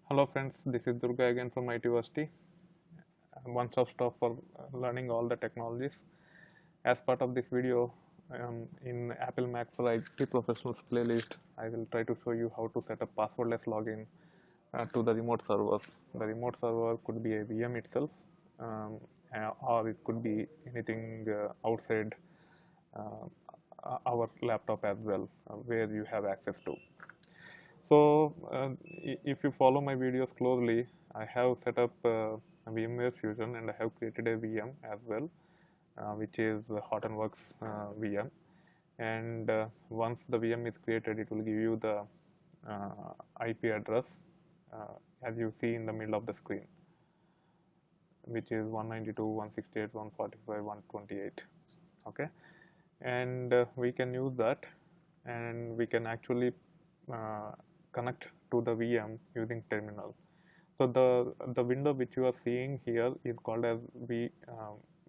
Hello friends, this is Durga again from IT University, one-stop shop for learning all the technologies. As part of this video, in Apple Mac for IT Professionals playlist, I will try to show you how to set up passwordless login to the remote servers. The remote server could be a VM itself, um, or it could be anything outside uh, our laptop as well, where you have access to. So, if you follow my videos closely, I have set up VMware Fusion and I have created a VM as well, which is the Hortonworks VM. And once the VM is created, it will give you the IP address as you see in the middle of the screen, which is 192.168.145.128. Okay, and we can use that, and we can actually uh, connect to the VM using terminal. So the window which you are seeing here is called as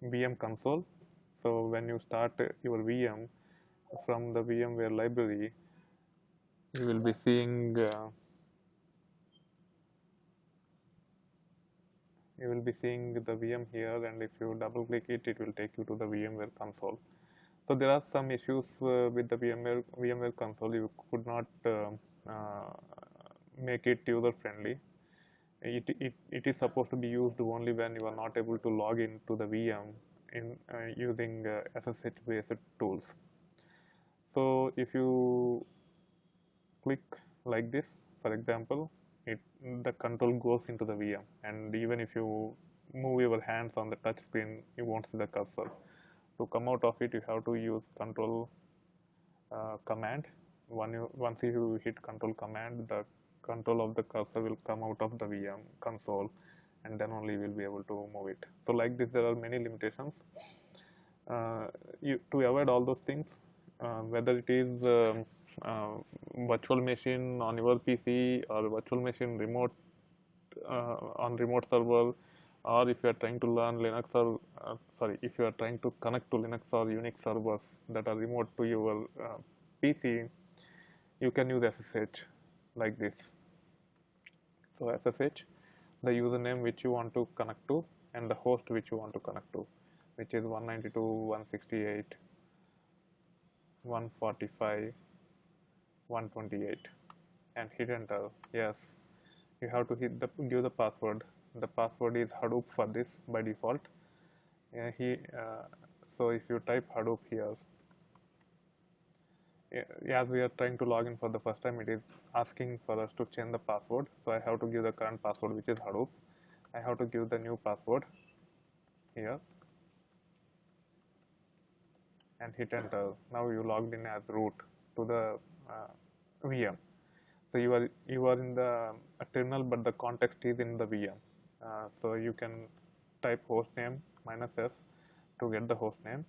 VM console. So when you start your VM from the VMware library, you will be seeing the VM here, and if you double click it, it will take you to the VMware console. So there are some issues with the VMware console. You could not make it user friendly. It is supposed to be used only when you are not able to log into the VM in using SSH based tools. So if you click like this, for example, the control goes into the VM, and even if you move your hands on the touch screen, you won't see the cursor. To come out of it, you have to use control command. Once you hit control command, the control of the cursor will come out of the VM console, and then only you will be able to move it. So like this, there are many limitations. To avoid all those things, whether it is virtual machine on your PC or virtual machine on remote server, or if you are trying to learn Linux or if you are trying to connect to Linux or Unix servers that are remote to your PC, you can use SSH like this. So SSH, the username which you want to connect to, and the host which you want to connect to, which is 192.168.145.128, and hit enter. Yes, you have to give the password. The password is Hadoop for this by default. So if you type Hadoop here, as we are trying to log in for the first time, it is asking for us to change the password. So I have to give the current password, which is Hadoop. I have to give the new password here and hit enter. Now you logged in as root to the VM. So you are in the terminal, but the context is in the VM. So you can type hostname -s to get the hostname.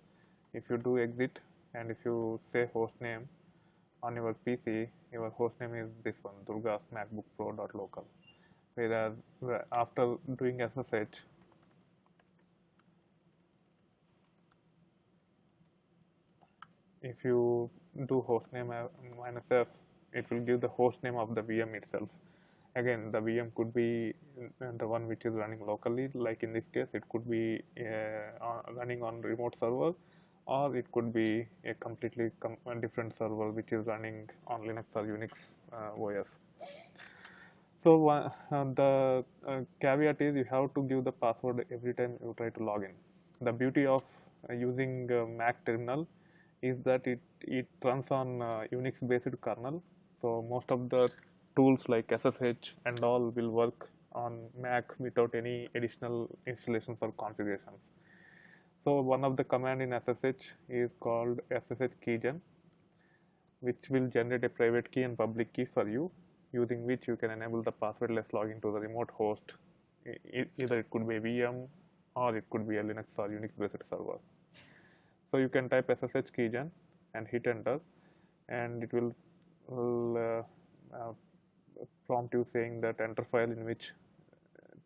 If you do exit and if you say hostname on your PC, your hostname is this one, Durga's MacBook Pro.local. Whereas after doing SSH, if you do hostname -f, it will give the hostname of the VM itself. Again, the VM could be the one which is running locally, like in this case, it could be running on remote server, or it could be a completely different server which is running on Linux or Unix OS. So the caveat is you have to give the password every time you try to log in. The beauty of using Mac terminal is that it runs on Unix based kernel. So most of the tools like SSH and all will work on Mac without any additional installations or configurations. So one of the command in SSH is called sshkeygen, which will generate a private key and public key for you, using which you can enable the passwordless login to the remote host. Either it could be a VM or it could be a Linux or Unix based server. So you can type sshkeygen and hit enter, and it will prompt you saying that enter file in which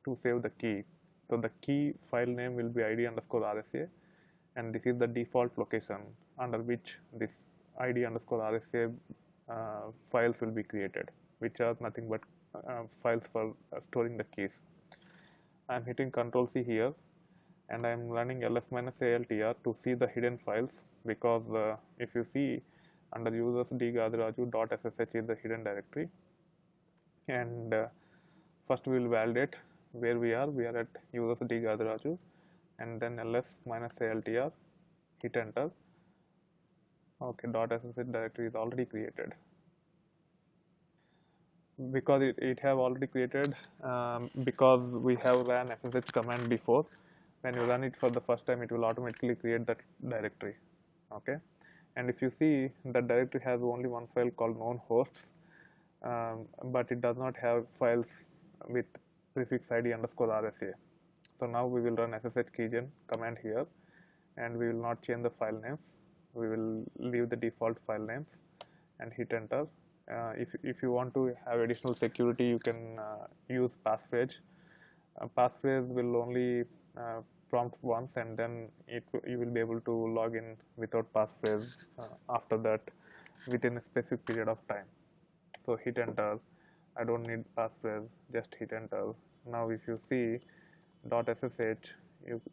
to save the key. So the key file name will be id_rsa, and this is the default location under which this id_rsa files will be created. which are nothing but files for storing the keys. I'm hitting Control C here, and I'm running ls-altr to see the hidden files, because if you see under users dgadiraju.ssh is the hidden directory. And first we will validate where we are. We are at users dgadiraju, and then ls-altr, hit enter. Okay, .ssh directory is already created. Because it have already created, because we have ran ssh command before. When you run it for the first time, it will automatically create that directory. Okay, and if you see, the directory has only one file called known hosts, but it does not have files with prefix id underscore rsa. So now we will run sshkeygen command here, and we will not change the file names. We will leave the default file names and hit enter. If you want to have additional security, you can use passphrase. Passphrase will only prompt once, and then you will be able to log in without passphrase after that within a specific period of time. So hit enter. I don't need passphrase, just hit enter. Now if you see .ssh,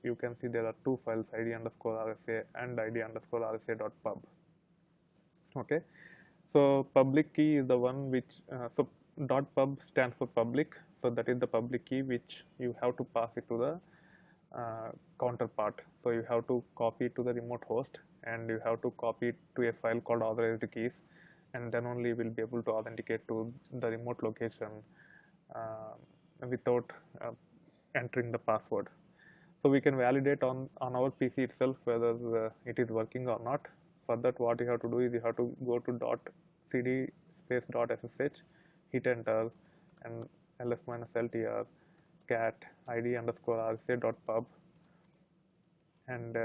you can see there are two files, id underscore rsa and id underscore rsa.pub. Okay, so public key is the one which so .pub stands for public, so that is the public key which you have to pass it to the counterpart. So you have to copy it to the remote host, and you have to copy it to a file called authorized keys, and then only you will be able to authenticate to the remote location without entering the password. So we can validate on our PC itself whether it is working or not. For that, what you have to do is you have to go to .cd space .ssh, hit enter, and ls-altr cat id underscore rsa.pub, and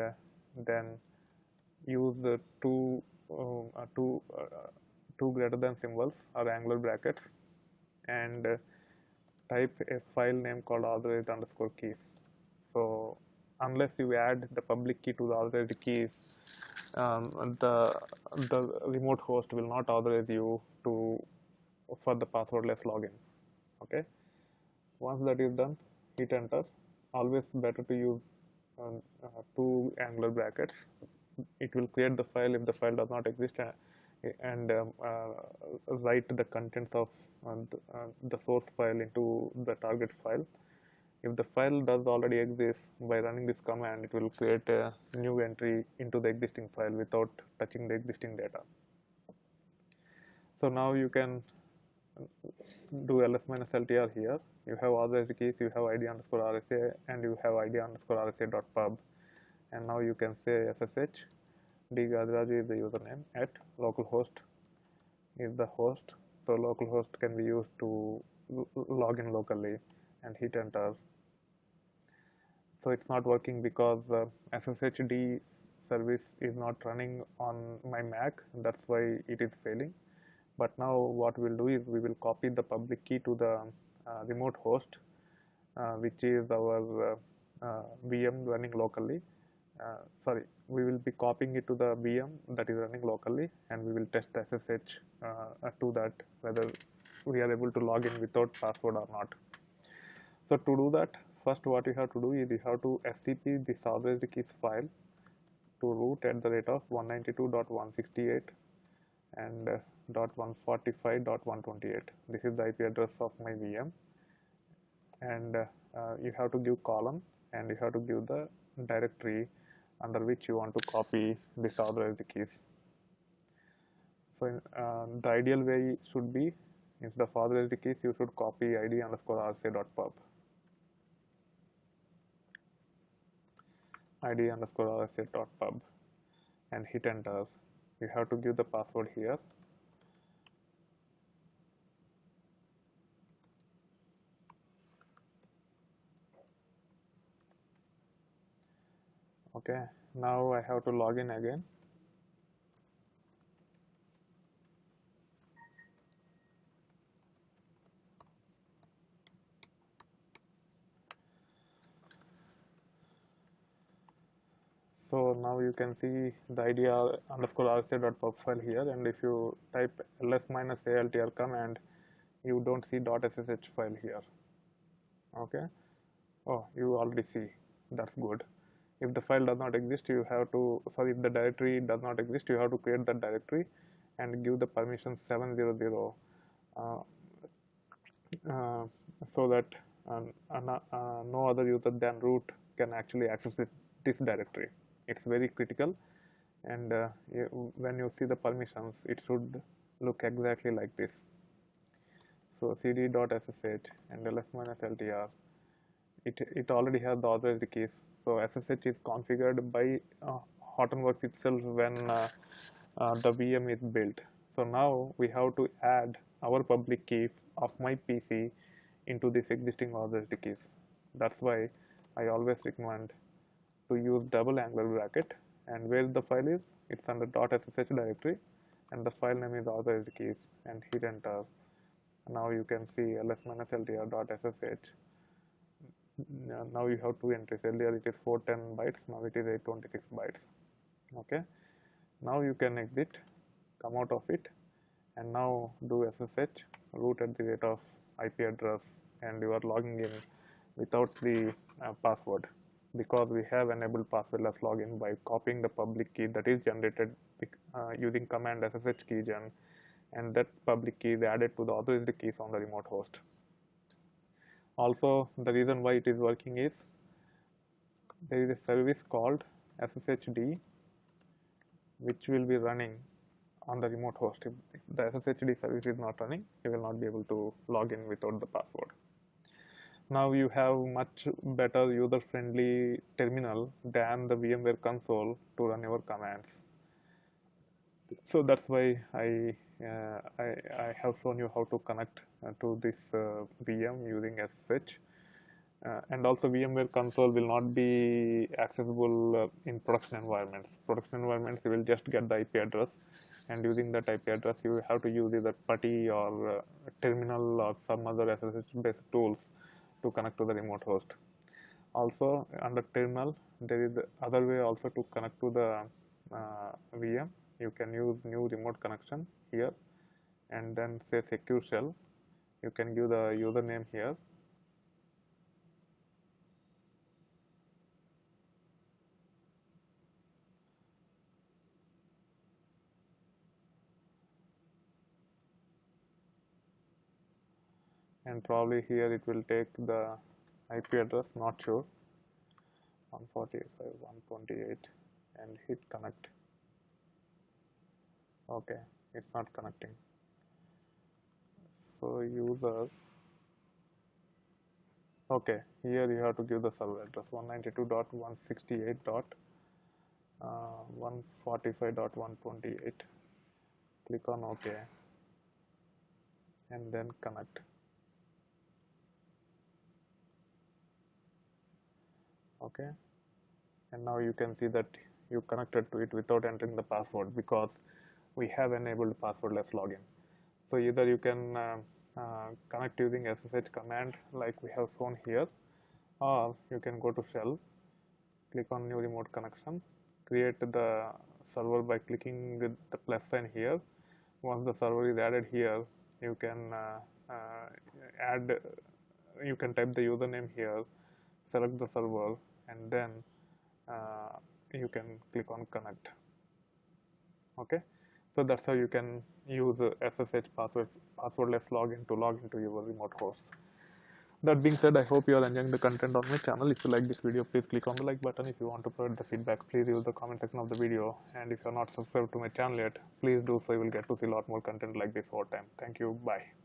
then use the two greater than symbols or angular brackets, and type a file name called authorized underscore keys. So unless you add the public key to the authorized keys, the remote host will not authorize you for the passwordless login. Okay, once that is done, hit enter. Always better to use two angular brackets. It will create the file if the file does not exist, and write the contents of the source file into the target file. If the file does already exist, by running this command, it will create a new entry into the existing file without touching the existing data. So now you can do ls-altr here. You have authorized keys, you have id underscore rsa, and you have id underscore rsa.pub. And now you can say ssh dgadiraju is the username, at localhost is the host. So localhost can be used to log in locally, and hit enter. So it's not working because SSHD service is not running on my Mac. That's why it is failing. But now what we'll do is we will copy the public key to the remote host, which is our VM running locally. We will be copying it to the VM that is running locally, and we will test SSH to that, whether we are able to log in without password or not. So to do that, first what you have to do is you have to scp this authorized keys file to root at the rate of 192.168 and .145.128. This is the IP address of my VM, and you have to give colon, and you have to give the directory under which you want to copy this authorized keys. So the ideal way should be, instead of authorized keys, you should copy id underscore rsa.pub. id underscore rsa.pub, and hit enter. You have to give the password here. Okay, now I have to log in again. So now you can see the id underscore rsa.pub file here, and if you type ls-altr command, you don't see .ssh file here. Okay, oh, you already see, that's good. If the file does not exist, you have to, sorry, if the directory does not exist, you have to create that directory and give the permission 700 so that no other user than root can actually access this directory. It's very critical, and when you see the permissions, it should look exactly like this. So cd.ssh and ls-ltr, it already has the authorized keys. So SSH is configured by Hortonworks itself when the VM is built. So now we have to add our public key of my PC into this existing authorized keys. That's why I always recommend to use double angular bracket, and where the file is, it's under .ssh directory, and the file name is authorized keys, and hit enter. Now you can see ls-ltr.ssh. Now you have two entries. Earlier it is 410 bytes, now it is 826 bytes. Okay, now you can exit, come out of it, and now do ssh root at the rate of IP address, and you are logging in without the password, because we have enabled passwordless login by copying the public key that is generated using command sshkeygen, and that public key is added to the authorized keys on the remote host. Also, the reason why it is working is there is a service called sshd which will be running on the remote host. If the sshd service is not running, you will not be able to log in without the password. Now you have much better user-friendly terminal than the VMware console to run your commands. So that's why I have shown you how to connect to this VM using SSH. And also VMware console will not be accessible in production environments. Production environments, you will just get the IP address, and using that IP address you have to use either PuTTY or terminal or some other SSH based tools to connect to the remote host. Also under terminal, there is the other way also to connect to the VM. You can use new remote connection here, and then say secure shell. You can give the username here. And probably here it will take the IP address, not sure, 145.128, and hit connect. Okay, it's not connecting. So user, okay, here you have to give the server address 192.168.145.128. Click on OK, and then connect. Okay, and now you can see that you connected to it without entering the password, because we have enabled passwordless login. So either you can connect using SSH command like we have shown here, or you can go to shell, click on new remote connection, create the server by clicking the plus sign here. Once the server is added here, you can you can type the username here, select the server, and then you can click on connect. Okay, so that's how you can use SSH passwordless login to log into your remote host. That being said, I hope you are enjoying the content on my channel. If you like this video, please click on the like button. If you want to provide the feedback, please use the comment section of the video. And if you are not subscribed to my channel yet, please do so. You will get to see a lot more content like this over time. Thank you. Bye.